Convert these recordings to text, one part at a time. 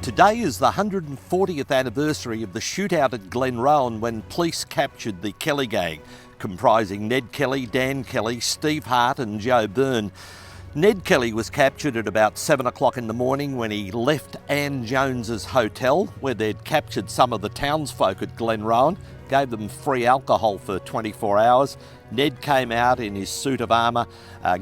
Today is the 140th anniversary of the shootout at Glenrowan when police captured the Kelly gang, comprising Ned Kelly, Dan Kelly, Steve Hart and Joe Byrne. Ned Kelly was captured at about 7 o'clock in the morning when he left Ann Jones's hotel, where they'd captured some of the townsfolk at Glenrowan, gave them free alcohol for 24 hours. Ned came out in his suit of armour,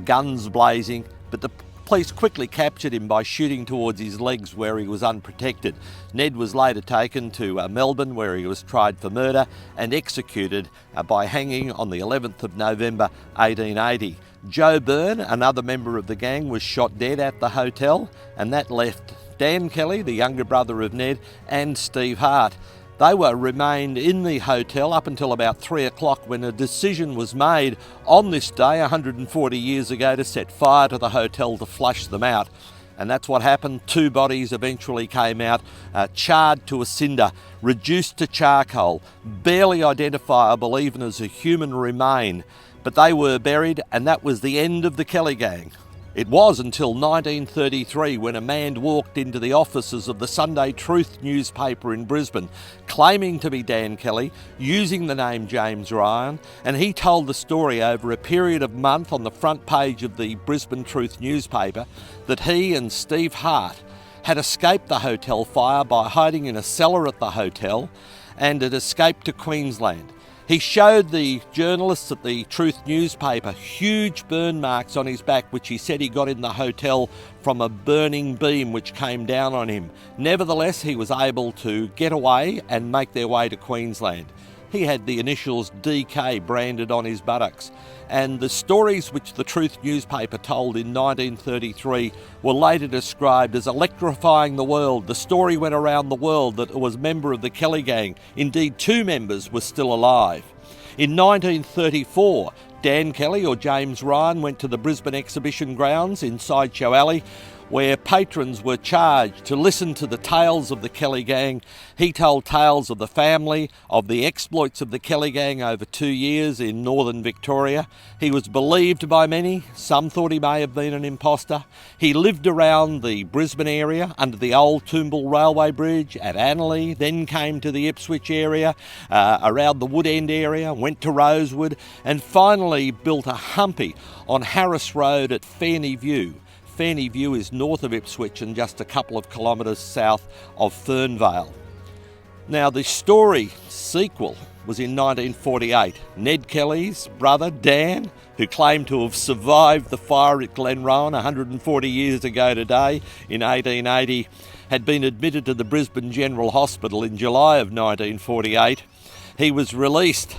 guns blazing, but the police quickly captured him by shooting towards his legs where he was unprotected. Ned was later taken to Melbourne, where he was tried for murder and executed by hanging on the 11th of November 1880. Joe Byrne, another member of the gang, was shot dead at the hotel, and that left Dan Kelly, the younger brother of Ned, and Steve Hart. They remained in the hotel up until about 3 o'clock when a decision was made on this day 140 years ago to set fire to the hotel to flush them out. And that's what happened. 2 bodies eventually came out, charred to a cinder, reduced to charcoal, barely identifiable even as a human remain. But they were buried, and that was the end of the Kelly gang. It was until 1933 when a man walked into the offices of the Sunday Truth newspaper in Brisbane, claiming to be Dan Kelly, using the name James Ryan, and he told the story over a period of month on the front page of the Brisbane Truth newspaper that he and Steve Hart had escaped the hotel fire by hiding in a cellar at the hotel and had escaped to Queensland. He showed the journalists at the Truth newspaper huge burn marks on his back, which he said he got in the hotel from a burning beam which came down on him. Nevertheless, he was able to get away and make their way to Queensland. He had the initials DK branded on his buttocks. And the stories which the Truth newspaper told in 1933 were later described as electrifying the world. The story went around the world that it was a member of the Kelly gang. Indeed, 2 members were still alive. In 1934, Dan Kelly, or James Ryan, went to the Brisbane Exhibition Grounds in Sideshow Alley, where patrons were charged to listen to the tales of the Kelly gang. He told tales of the family, of the exploits of the Kelly gang over 2 years in northern Victoria. He was believed by many. Some thought he may have been an imposter. He lived around the Brisbane area under the old Toombul Railway Bridge at Annerley, then came to the Ipswich area, around the Wood End area, went to Rosewood, and finally built a humpy on Harris Road at Fairney View. Fairney View is north of Ipswich and just a couple of kilometres south of Fernvale. Now, the story sequel was in 1948. Ned Kelly's brother, Dan, who claimed to have survived the fire at Glenrowan 140 years ago today in 1880, had been admitted to the Brisbane General Hospital in July of 1948. He was released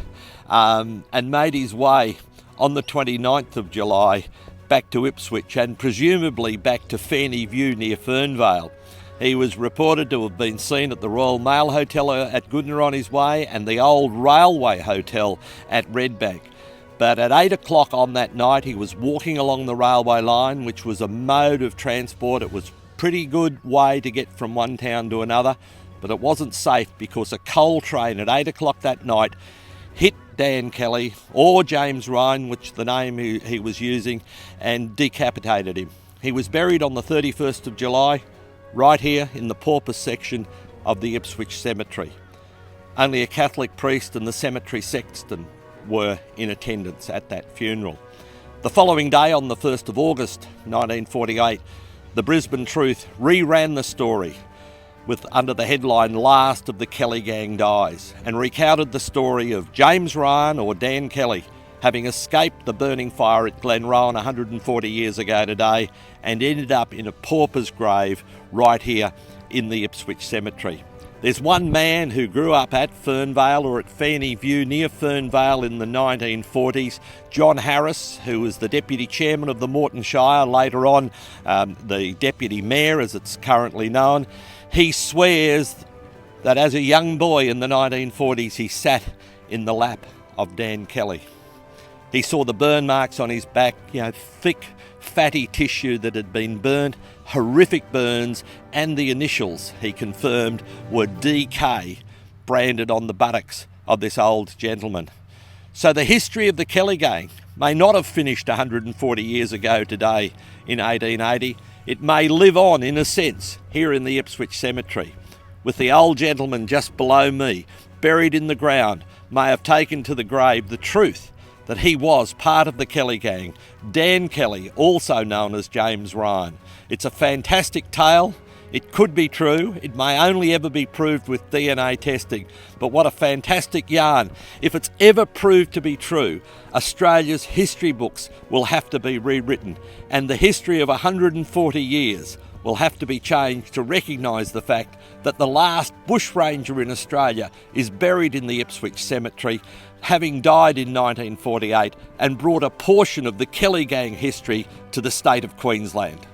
and made his way on the 29th of July back to Ipswich and presumably back to Fairney View near Fernvale. He was reported to have been seen at the Royal Mail Hotel at Goodna on his way and the old Railway Hotel at Redbank. But at 8 o'clock on that night, he was walking along the railway line, which was a mode of transport. It was a pretty good way to get from one town to another, but it wasn't safe because a coal train at 8 o'clock that night hit Dan Kelly, or James Ryan, which the name he was using, and decapitated him. He was buried on the 31st of July, right here in the Porpoise section of the Ipswich Cemetery. Only a Catholic priest and the cemetery sexton were in attendance at that funeral. The following day, on the 1st of August 1948, the Brisbane Truth reran the story under the headline "Last of the Kelly Gang Dies," and recounted the story of James Ryan, or Dan Kelly, having escaped the burning fire at Glenrowan 140 years ago today and ended up in a pauper's grave right here in the Ipswich Cemetery. There's one man who grew up at Fernvale, or at Fairney View near Fernvale, in the 1940s, John Harris, who was the Deputy Chairman of the Moreton Shire, later on the Deputy Mayor as it's currently known. He swears that as a young boy in the 1940s, he sat in the lap of Dan Kelly. He saw the burn marks on his back, thick, fatty tissue that had been burnt, horrific burns, and the initials, he confirmed, were DK branded on the buttocks of this old gentleman. So the history of the Kelly gang may not have finished 140 years ago today in 1880. It may live on, in a sense, here in the Ipswich Cemetery, with the old gentleman just below me, buried in the ground, may have taken to the grave the truth that he was part of the Kelly gang, Dan Kelly, also known as James Ryan. It's a fantastic tale. It could be true. It may only ever be proved with DNA testing. But what a fantastic yarn. If it's ever proved to be true, Australia's history books will have to be rewritten, and the history of 140 years will have to be changed to recognise the fact that the last bushranger in Australia is buried in the Ipswich Cemetery, having died in 1948 and brought a portion of the Kelly gang history to the state of Queensland.